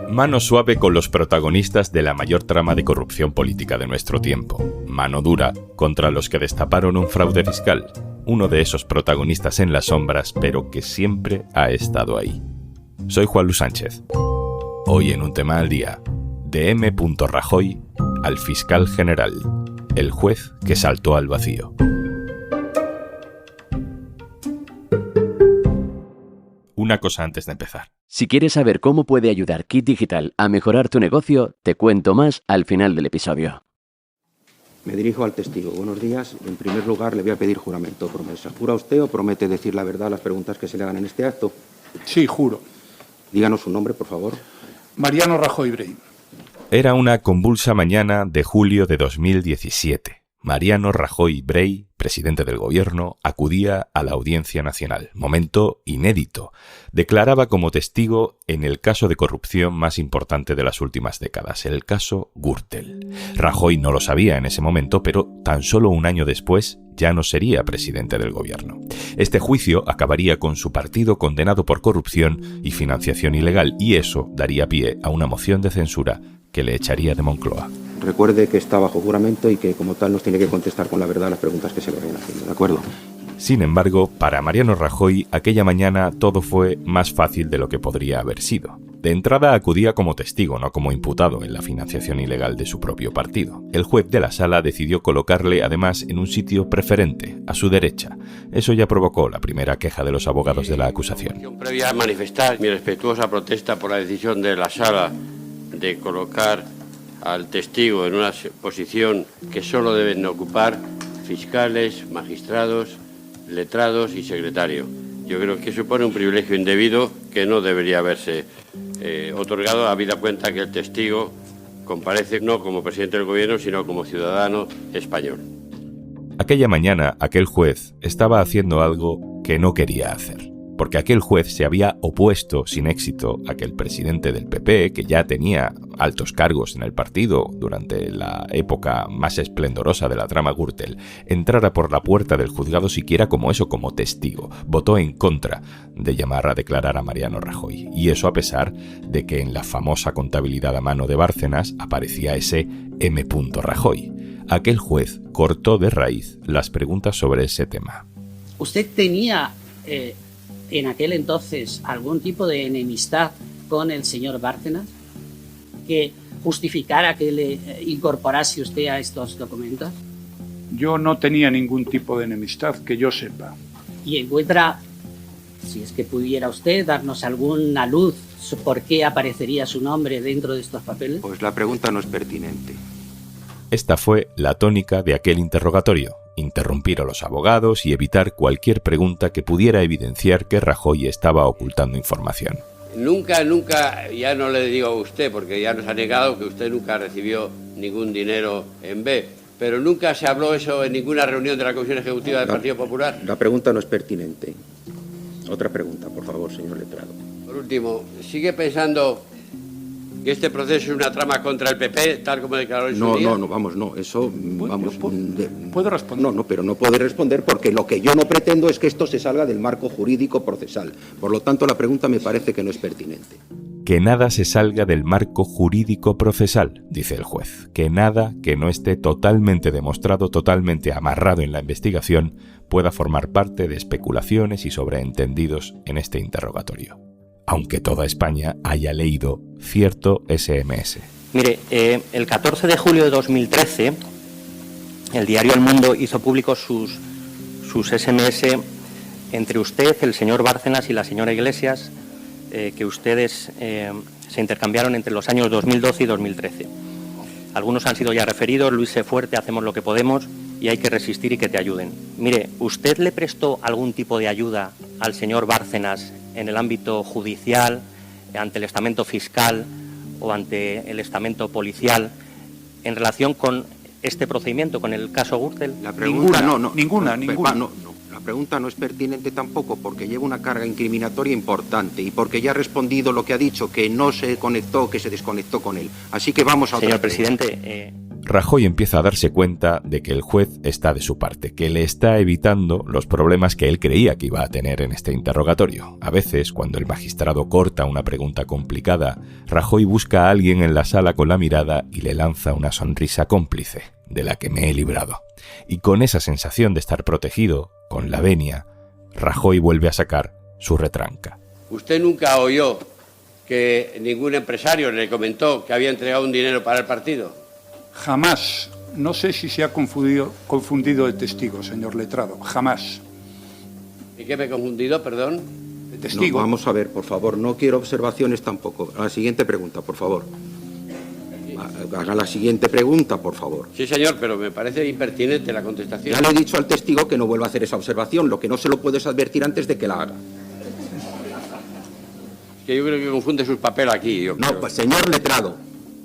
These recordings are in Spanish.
Mano suave con los protagonistas de la mayor trama de corrupción política de nuestro tiempo. Mano dura contra los que destaparon un fraude fiscal. Uno de esos protagonistas en las sombras, pero que siempre ha estado ahí. Soy Juan Luis Sánchez. Hoy en Un Tema al Día, de M. Rajoy al fiscal general, el juez que saltó al vacío. Una cosa antes de empezar. Si quieres saber cómo puede ayudar Kit Digital a mejorar tu negocio, te cuento más al final del episodio. Me dirijo al testigo. Buenos días. En primer lugar, le voy a pedir juramento o promesa. ¿Jura usted o promete decir la verdad a las preguntas que se le hagan en este acto? Sí, juro. Díganos su nombre, por favor. Mariano Rajoy Brey. Era una convulsa mañana de julio de 2017. Mariano Rajoy Brey, presidente del gobierno, acudía a la Audiencia Nacional. Momento inédito. Declaraba como testigo en el caso de corrupción más importante de las últimas décadas, el caso Gürtel. Rajoy no lo sabía en ese momento, pero tan solo un año después ya no sería presidente del gobierno. Este juicio acabaría con su partido condenado por corrupción y financiación ilegal, y eso daría pie a una moción de censura que le echaría de Moncloa. Recuerde que está bajo juramento y que como tal nos tiene que contestar con la verdad las preguntas que se le vayan haciendo, ¿de acuerdo? Sin embargo, para Mariano Rajoy, aquella mañana todo fue más fácil de lo que podría haber sido. De entrada acudía como testigo, no como imputado en la financiación ilegal de su propio partido. El juez de la sala decidió colocarle además en un sitio preferente, a su derecha. Eso ya provocó la primera queja de los abogados de la acusación. Previa a manifestar mi respetuosa protesta por la decisión de la sala de colocar al testigo en una posición que solo deben ocupar fiscales, magistrados, letrados y secretario. Yo creo que supone un privilegio indebido que no debería haberse otorgado, habida cuenta que el testigo comparece no como presidente del gobierno, sino como ciudadano español. Aquella mañana, aquel juez estaba haciendo algo que no quería hacer. Porque aquel juez se había opuesto sin éxito a que el presidente del PP, que ya tenía altos cargos en el partido durante la época más esplendorosa de la trama Gürtel, entrara por la puerta del juzgado siquiera como eso, como testigo. Votó en contra de llamar a declarar a Mariano Rajoy. Y eso a pesar de que en la famosa contabilidad a mano de Bárcenas aparecía ese M. Rajoy. Aquel juez cortó de raíz las preguntas sobre ese tema. ¿Usted tenía en aquel entonces algún tipo de enemistad con el señor Bárcenas que justificara que le incorporase usted a estos documentos? Yo no tenía ningún tipo de enemistad, que yo sepa. ¿Y encuentra, si es que pudiera usted darnos alguna luz, por qué aparecería su nombre dentro de estos papeles? Pues la pregunta no es pertinente. Esta fue la tónica de aquel interrogatorio: interrumpir a los abogados y evitar cualquier pregunta que pudiera evidenciar que Rajoy estaba ocultando información. Nunca, ya no le digo a usted, porque ya nos ha negado que usted nunca recibió ningún dinero en B, pero nunca se habló eso en ninguna reunión de la Comisión Ejecutiva del Partido Popular. La pregunta no es pertinente. Otra pregunta, por favor, señor letrado. Por último, ¿sigue pensando que este proceso es una trama contra el PP, tal como declaró en su día? ¿Puedo responder? No, pero no puede responder porque lo que yo no pretendo es que esto se salga del marco jurídico procesal. Por lo tanto, la pregunta me parece que no es pertinente. Que nada se salga del marco jurídico procesal, dice el juez. Que nada que no esté totalmente demostrado, totalmente amarrado en la investigación, pueda formar parte de especulaciones y sobreentendidos en este interrogatorio. Aunque toda España haya leído cierto SMS. Mire, el 14 de julio de 2013, el diario El Mundo hizo públicos sus SMS entre usted, el señor Bárcenas y la señora Iglesias, que ustedes se intercambiaron entre los años 2012 y 2013. Algunos han sido ya referidos: Luis, sé fuerte, hacemos lo que podemos y hay que resistir y que te ayuden. Mire, ¿usted le prestó algún tipo de ayuda al señor Bárcenas en el ámbito judicial, ante el estamento fiscal o ante el estamento policial en relación con este procedimiento, con el caso Gürtel? La pregunta Ninguna. La pregunta no es pertinente tampoco porque lleva una carga incriminatoria importante y porque ya ha respondido lo que ha dicho, que no se conectó, que se desconectó con él. Así que vamos a otra. Señor presidente, Rajoy empieza a darse cuenta de que el juez está de su parte, que le está evitando los problemas que él creía que iba a tener en este interrogatorio. A veces, cuando el magistrado corta una pregunta complicada, Rajoy busca a alguien en la sala con la mirada y le lanza una sonrisa cómplice, de la que me he librado. Y con esa sensación de estar protegido, con la venia, Rajoy vuelve a sacar su retranca. ¿Usted nunca oyó que ningún empresario le comentó que había entregado un dinero para el partido? Jamás. No sé si se ha confundido de testigo, señor letrado. Jamás. ¿Y qué me he confundido, perdón? De testigo. No, vamos a ver, por favor, no quiero observaciones tampoco. A la siguiente pregunta, por favor. Haga la siguiente pregunta, por favor. Sí, señor, pero me parece impertinente la contestación. Ya le he dicho al testigo que no vuelva a hacer esa observación, lo que no se lo puedes advertir antes de que la haga. Que yo creo que confunde sus papeles aquí. No, pues señor letrado.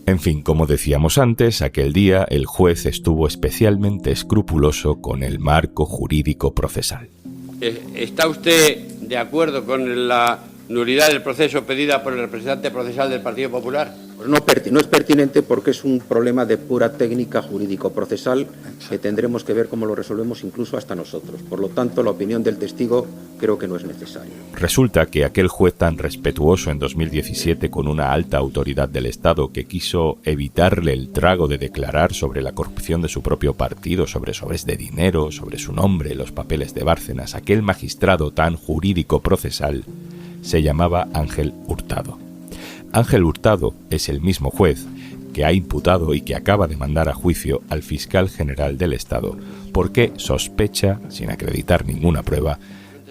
En fin, como decíamos antes, aquel día el juez estuvo especialmente escrupuloso con el marco jurídico procesal. ¿Está usted de acuerdo con la nulidad del proceso pedida por el representante procesal del Partido Popular? Pues no es pertinente porque es un problema de pura técnica jurídico-procesal que tendremos que ver cómo lo resolvemos incluso hasta nosotros. Por lo tanto, la opinión del testigo creo que no es necesaria. Resulta que aquel juez tan respetuoso en 2017 con una alta autoridad del Estado que quiso evitarle el trago de declarar sobre la corrupción de su propio partido, sobre sobres de dinero, sobre su nombre, los papeles de Bárcenas, aquel magistrado tan jurídico-procesal se llamaba Ángel Hurtado. Ángel Hurtado es el mismo juez que ha imputado y que acaba de mandar a juicio al fiscal general del Estado porque sospecha, sin acreditar ninguna prueba,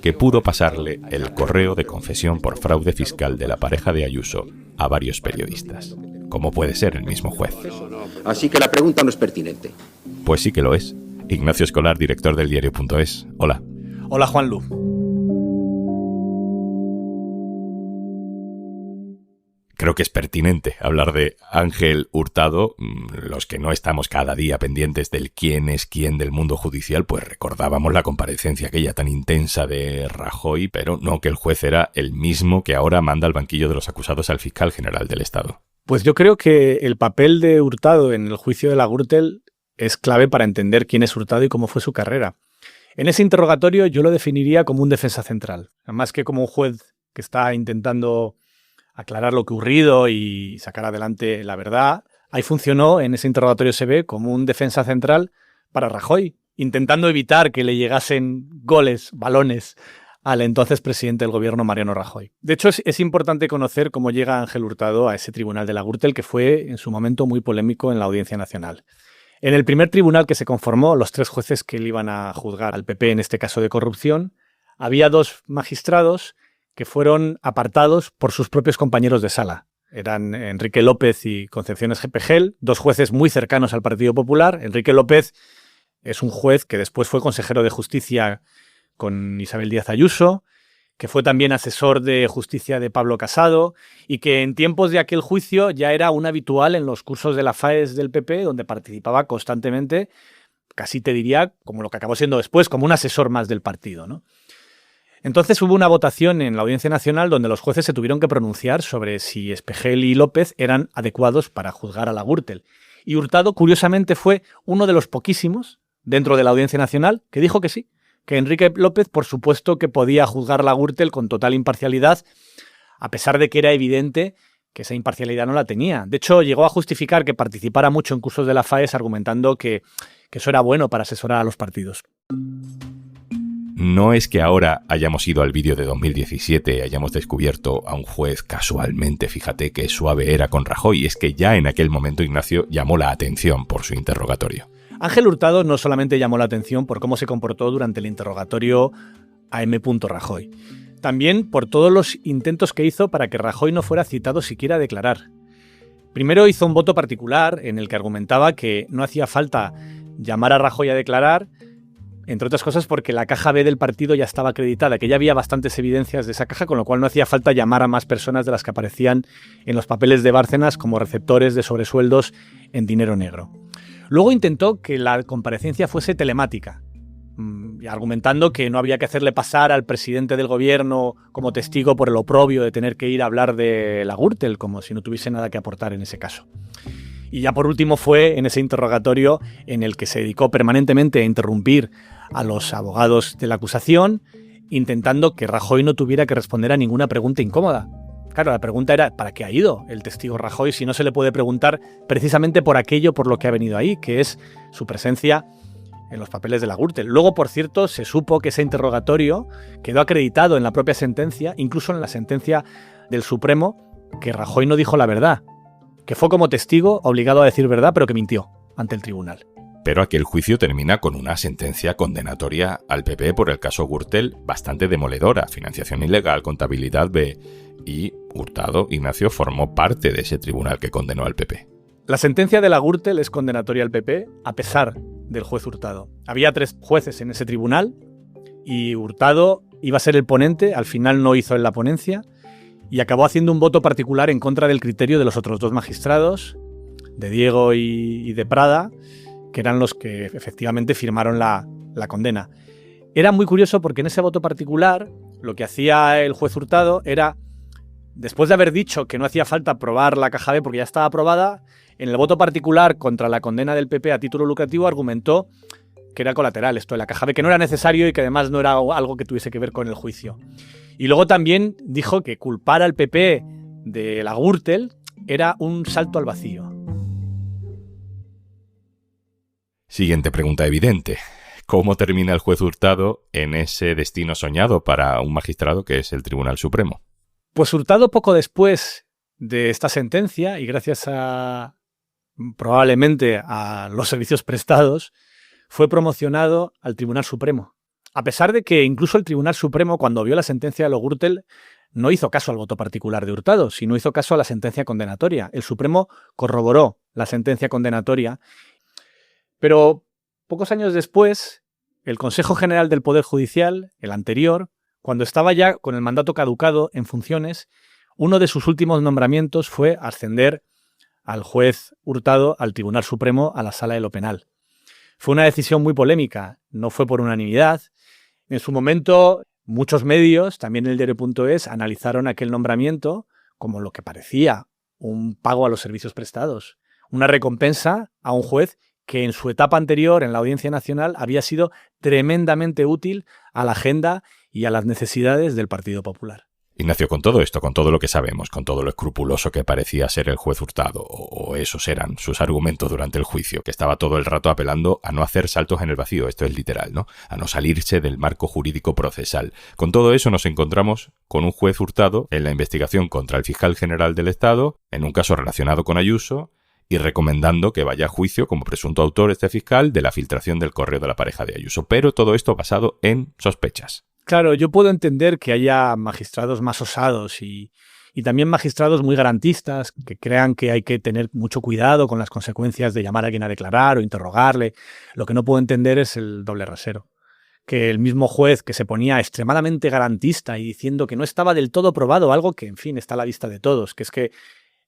que pudo pasarle el correo de confesión por fraude fiscal de la pareja de Ayuso a varios periodistas. ¿Cómo puede ser el mismo juez? Así que la pregunta no es pertinente. Pues sí que lo es. Ignacio Escolar, director del diario.es. Hola. Hola, Juanlu. Creo que es pertinente hablar de Ángel Hurtado. Los que no estamos cada día pendientes del quién es quién del mundo judicial, pues recordábamos la comparecencia aquella tan intensa de Rajoy, pero no que el juez era el mismo que ahora manda al banquillo de los acusados al fiscal general del Estado. Pues yo creo que el papel de Hurtado en el juicio de la Gürtel es clave para entender quién es Hurtado y cómo fue su carrera. En ese interrogatorio yo lo definiría como un defensa central, más que como un juez que está intentando aclarar lo ocurrido y sacar adelante la verdad. Ahí funcionó, en ese interrogatorio se ve, como un defensa central para Rajoy, intentando evitar que le llegasen goles, balones, al entonces presidente del gobierno, Mariano Rajoy. De hecho, es importante conocer cómo llega Ángel Hurtado a ese tribunal de la Gürtel, que fue en su momento muy polémico en la Audiencia Nacional. En el primer tribunal que se conformó, los 3 jueces que le iban a juzgar al PP en este caso de corrupción, había 2 magistrados que fueron apartados por sus propios compañeros de sala. Eran Enrique López y Concepción Espejel, 2 jueces muy cercanos al Partido Popular. Enrique López es un juez que después fue consejero de Justicia con Isabel Díaz Ayuso, que fue también asesor de justicia de Pablo Casado y que en tiempos de aquel juicio ya era un habitual en los cursos de la FAES del PP, donde participaba constantemente, casi te diría, como lo que acabó siendo después, como un asesor más del partido, ¿no? Entonces hubo una votación en la Audiencia Nacional donde los jueces se tuvieron que pronunciar sobre si Espejel y López eran adecuados para juzgar a la Gürtel. Y Hurtado, curiosamente, fue uno de los poquísimos dentro de la Audiencia Nacional que dijo que sí, que Enrique López, por supuesto, que podía juzgar a la Gürtel con total imparcialidad, a pesar de que era evidente que esa imparcialidad no la tenía. De hecho, llegó a justificar que participara mucho en cursos de la FAES argumentando que eso era bueno para asesorar a los partidos. No es que ahora hayamos ido al vídeo de 2017 y hayamos descubierto a un juez casualmente, fíjate qué suave era con Rajoy, es que ya en aquel momento Ignacio llamó la atención por su interrogatorio. Ángel Hurtado no solamente llamó la atención por cómo se comportó durante el interrogatorio a M. Rajoy, también por todos los intentos que hizo para que Rajoy no fuera citado siquiera a declarar. Primero hizo un voto particular en el que argumentaba que no hacía falta llamar a Rajoy a declarar, entre otras cosas porque la caja B del partido ya estaba acreditada, que ya había bastantes evidencias de esa caja, con lo cual no hacía falta llamar a más personas de las que aparecían en los papeles de Bárcenas como receptores de sobresueldos en dinero negro. Luego intentó que la comparecencia fuese telemática, argumentando que no había que hacerle pasar al presidente del gobierno como testigo por el oprobio de tener que ir a hablar de la Gürtel, como si no tuviese nada que aportar en ese caso. Y ya por último fue en ese interrogatorio en el que se dedicó permanentemente a interrumpir a los abogados de la acusación, intentando que Rajoy no tuviera que responder a ninguna pregunta incómoda. Claro, la pregunta era, ¿para qué ha ido el testigo Rajoy si no se le puede preguntar precisamente por aquello por lo que ha venido ahí, que es su presencia en los papeles de la Gürtel? Luego, por cierto, se supo que ese interrogatorio quedó acreditado en la propia sentencia, incluso en la sentencia del Supremo, que Rajoy no dijo la verdad, que fue como testigo obligado a decir verdad, pero que mintió ante el tribunal. Pero aquel juicio termina con una sentencia condenatoria al PP por el caso Gürtel bastante demoledora, financiación ilegal, contabilidad B, y Hurtado, Ignacio, formó parte de ese tribunal que condenó al PP. La sentencia de la Gürtel es condenatoria al PP a pesar del juez Hurtado. Había 3 jueces en ese tribunal y Hurtado iba a ser el ponente, al final no hizo en la ponencia y acabó haciendo un voto particular en contra del criterio de los otros 2 magistrados, de Diego y de Prada, que eran los que efectivamente firmaron la condena. Era muy curioso porque en ese voto particular lo que hacía el juez Hurtado era, después de haber dicho que no hacía falta aprobar la caja B porque ya estaba aprobada, en el voto particular contra la condena del PP a título lucrativo argumentó que era colateral esto de la caja B, que no era necesario y que además no era algo que tuviese que ver con el juicio. Y luego también dijo que culpar al PP de la Gürtel era un salto al vacío. Siguiente pregunta evidente. ¿Cómo termina el juez Hurtado en ese destino soñado para un magistrado que es el Tribunal Supremo? Pues Hurtado, poco después de esta sentencia, y gracias probablemente a los servicios prestados, fue promocionado al Tribunal Supremo. A pesar de que incluso el Tribunal Supremo, cuando vio la sentencia de lo Gürtel, no hizo caso al voto particular de Hurtado, sino hizo caso a la sentencia condenatoria. El Supremo corroboró la sentencia condenatoria, pero pocos años después, el Consejo General del Poder Judicial, el anterior, cuando estaba ya con el mandato caducado en funciones, uno de sus últimos nombramientos fue ascender al juez Hurtado al Tribunal Supremo, a la Sala de lo Penal. Fue una decisión muy polémica, no fue por unanimidad. En su momento, muchos medios, también el diario.es, analizaron aquel nombramiento como lo que parecía un pago a los servicios prestados, una recompensa a un juez que en su etapa anterior en la Audiencia Nacional había sido tremendamente útil a la agenda y a las necesidades del Partido Popular. Ignacio, con todo esto, con todo lo que sabemos, con todo lo escrupuloso que parecía ser el juez Hurtado, o esos eran sus argumentos durante el juicio, que estaba todo el rato apelando a no hacer saltos en el vacío, esto es literal, ¿no? A no salirse del marco jurídico procesal. Con todo eso nos encontramos con un juez Hurtado en la investigación contra el fiscal general del Estado, en un caso relacionado con Ayuso, y recomendando que vaya a juicio como presunto autor este fiscal de la filtración del correo de la pareja de Ayuso. Pero todo esto basado en sospechas. Claro, yo puedo entender que haya magistrados más osados y también magistrados muy garantistas que crean que hay que tener mucho cuidado con las consecuencias de llamar a alguien a declarar o interrogarle. Lo que no puedo entender es el doble rasero. Que el mismo juez que se ponía extremadamente garantista y diciendo que no estaba del todo probado, algo que, en fin, está a la vista de todos, que es que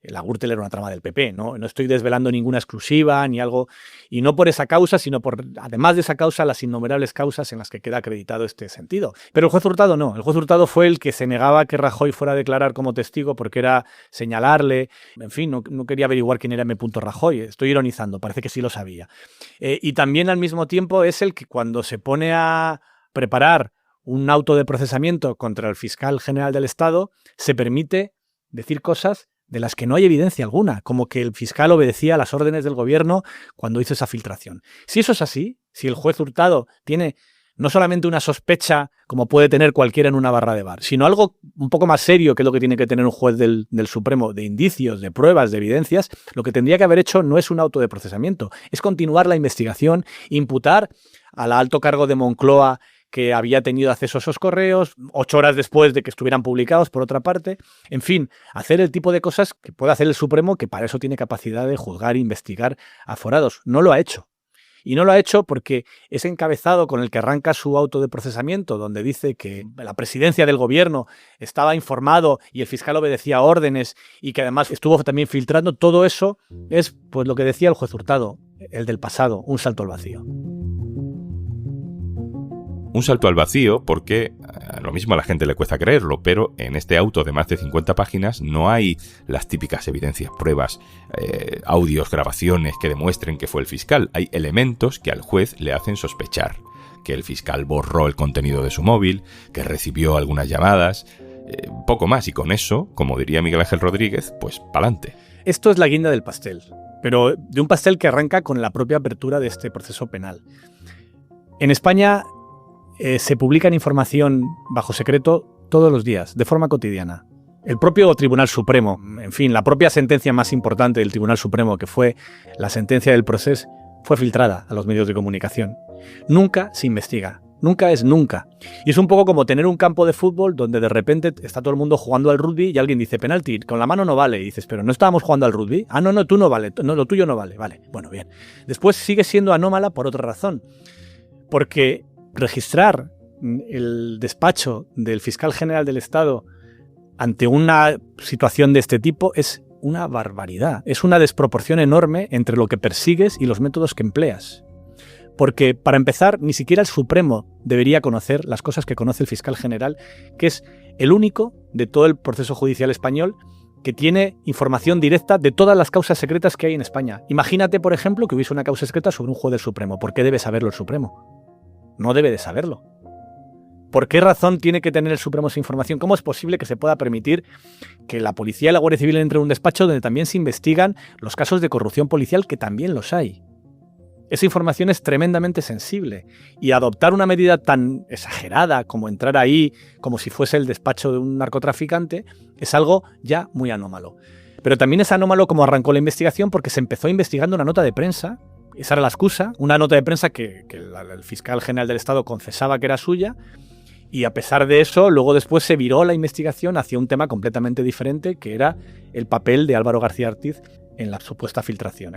la Gürtel era una trama del PP, ¿no? No estoy desvelando ninguna exclusiva ni algo, y no por esa causa, sino por, además de esa causa, las innumerables causas en las que queda acreditado este sentido. Pero el juez Hurtado no. El juez Hurtado fue el que se negaba a que Rajoy fuera a declarar como testigo porque era señalarle, en fin, no quería averiguar quién era M. Rajoy. Estoy ironizando, parece que sí lo sabía. Y también al mismo tiempo es el que cuando se pone a preparar un auto de procesamiento contra el fiscal general del Estado, se permite decir cosas de las que no hay evidencia alguna, como que el fiscal obedecía a las órdenes del gobierno cuando hizo esa filtración. Si eso es así, si el juez Hurtado tiene no solamente una sospecha como puede tener cualquiera en una barra de bar, sino algo un poco más serio, que es lo que tiene que tener un juez del Supremo, de indicios, de pruebas, de evidencias, lo que tendría que haber hecho no es un auto de procesamiento, es continuar la investigación, imputar al alto cargo de Moncloa que había tenido acceso a esos correos, 8 horas después de que estuvieran publicados, por otra parte. En fin, hacer el tipo de cosas que puede hacer el Supremo, que para eso tiene capacidad de juzgar e investigar aforados. No lo ha hecho. Y no lo ha hecho porque ese encabezado con el que arranca su auto de procesamiento, donde dice que la presidencia del gobierno estaba informado y el fiscal obedecía órdenes y que además estuvo también filtrando, todo eso es pues lo que decía el juez Hurtado, el del pasado, un salto al vacío. Un salto al vacío porque, lo mismo a la gente le cuesta creerlo, pero en este auto de más de 50 páginas no hay las típicas evidencias, pruebas, audios, grabaciones que demuestren que fue el fiscal. Hay elementos que al juez le hacen sospechar. Que el fiscal borró el contenido de su móvil, que recibió algunas llamadas, poco más. Y con eso, como diría Miguel Ángel Rodríguez, pues pa'lante. Esto es la guinda del pastel, pero de un pastel que arranca con la propia apertura de este proceso penal. En España se publica información bajo secreto todos los días, de forma cotidiana. El propio Tribunal Supremo, en fin, la propia sentencia más importante del Tribunal Supremo, que fue la sentencia del Procés, fue filtrada a los medios de comunicación. Nunca se investiga. Nunca es nunca. Y es un poco como tener un campo de fútbol donde de repente está todo el mundo jugando al rugby y alguien dice penalti, con la mano no vale. Y dices, pero no estábamos jugando al rugby. Ah, no, tú no vale. No, lo tuyo no vale. Vale, bueno, bien. Después sigue siendo anómala por otra razón. Porque registrar el despacho del fiscal general del Estado ante una situación de este tipo es una barbaridad. Es una desproporción enorme entre lo que persigues y los métodos que empleas. Porque, para empezar, ni siquiera el Supremo debería conocer las cosas que conoce el fiscal general, que es el único de todo el proceso judicial español que tiene información directa de todas las causas secretas que hay en España. Imagínate, por ejemplo, que hubiese una causa secreta sobre un juez del Supremo. ¿Por qué debe saberlo el Supremo? No debe de saberlo. ¿Por qué razón tiene que tener el Supremo esa información? ¿Cómo es posible que se pueda permitir que la policía y la Guardia Civil entren en un despacho donde también se investigan los casos de corrupción policial, que también los hay? Esa información es tremendamente sensible y adoptar una medida tan exagerada como entrar ahí como si fuese el despacho de un narcotraficante es algo ya muy anómalo. Pero también es anómalo como arrancó la investigación, porque se empezó investigando una nota de prensa. Esa era la excusa, una nota de prensa que el fiscal general del Estado confesaba que era suya, y a pesar de eso, luego después se viró la investigación hacia un tema completamente diferente, que era el papel de Álvaro García Ortiz en la supuesta filtración,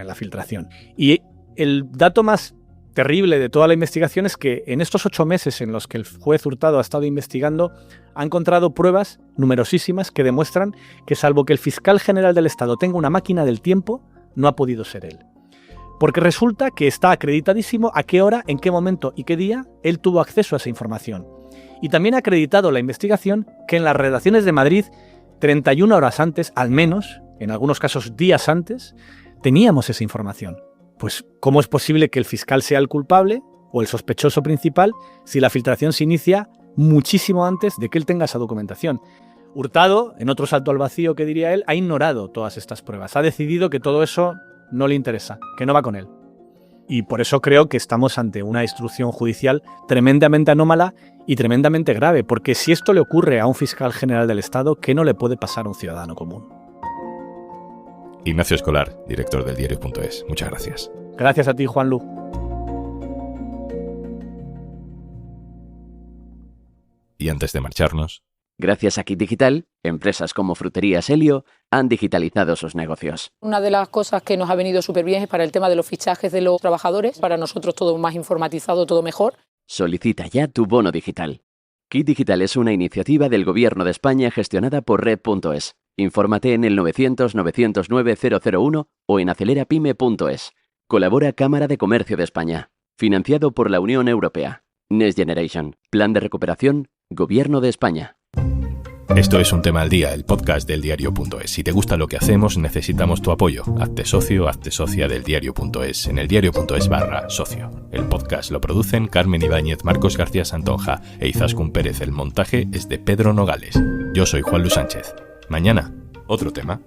Y el dato más terrible de toda la investigación es que en estos 8 meses en los que el juez Hurtado ha estado investigando, ha encontrado pruebas numerosísimas que demuestran que, salvo que el fiscal general del Estado tenga una máquina del tiempo, no ha podido ser él. Porque resulta que está acreditadísimo a qué hora, en qué momento y qué día él tuvo acceso a esa información. Y también ha acreditado la investigación que en las redacciones de Madrid, 31 horas antes, al menos, en algunos casos días antes, teníamos esa información. Pues, ¿cómo es posible que el fiscal sea el culpable o el sospechoso principal si la filtración se inicia muchísimo antes de que él tenga esa documentación? Hurtado, en otro salto al vacío que diría él, ha ignorado todas estas pruebas. Ha decidido que todo eso no le interesa, que no va con él. Y por eso creo que estamos ante una instrucción judicial tremendamente anómala y tremendamente grave, porque si esto le ocurre a un fiscal general del Estado, ¿qué no le puede pasar a un ciudadano común? Ignacio Escolar, director del diario.es. Muchas gracias. Gracias a ti, Juanlu. Y antes de marcharnos... Gracias a Kit Digital, empresas como Fruterías Helio han digitalizado sus negocios. Una de las cosas que nos ha venido súper bien es para el tema de los fichajes de los trabajadores. Para nosotros todo más informatizado, todo mejor. Solicita ya tu bono digital. Kit Digital es una iniciativa del Gobierno de España gestionada por Red.es. Infórmate en el 900-909-001 o en acelerapyme.es. Colabora Cámara de Comercio de España. Financiado por la Unión Europea. Next Generation. Plan de recuperación. Gobierno de España. Esto es Un Tema al Día, el podcast del diario.es. Si te gusta lo que hacemos, necesitamos tu apoyo. Hazte socio, hazte socia del diario.es en el diario.es/socio. El podcast lo producen Carmen Ibáñez, Marcos García Santonja e Izaskun Pérez. El montaje es de Pedro Nogales. Yo soy Juanlu Sánchez. Mañana, otro tema.